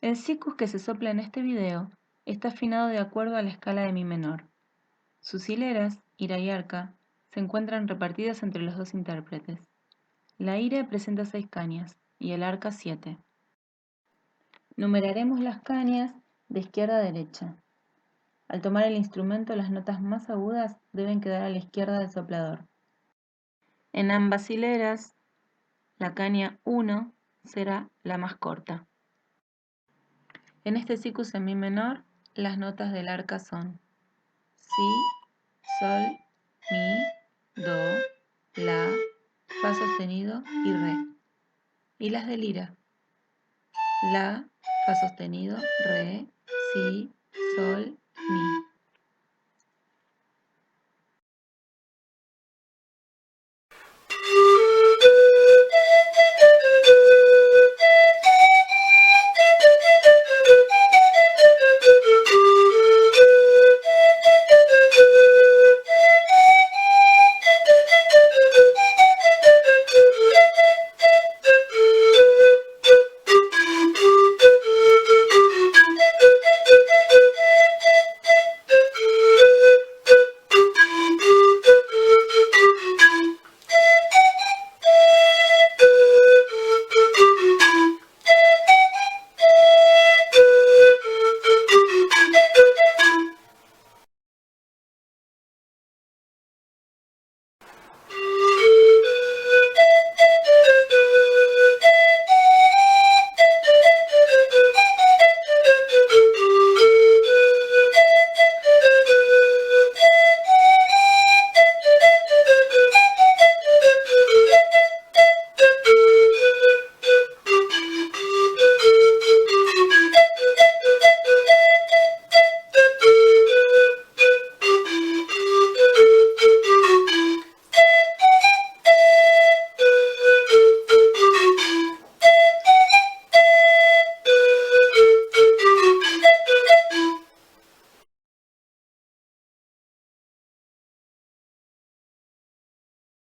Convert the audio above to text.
El sikus que se sopla en este video está afinado de acuerdo a la escala de mi menor. Sus hileras, ira y arca, se encuentran repartidas entre los dos intérpretes. La ira presenta 6 cañas y el arca 7. Numeraremos las cañas de izquierda a derecha. Al tomar el instrumento, las notas más agudas deben quedar a la izquierda del soplador. En ambas hileras, la caña 1 será la más corta. En este sikus en mi menor, las notas del arca son si, sol, mi, do, la, fa sostenido y re. Y las de lira, la, fa sostenido, re, si, sol, mi.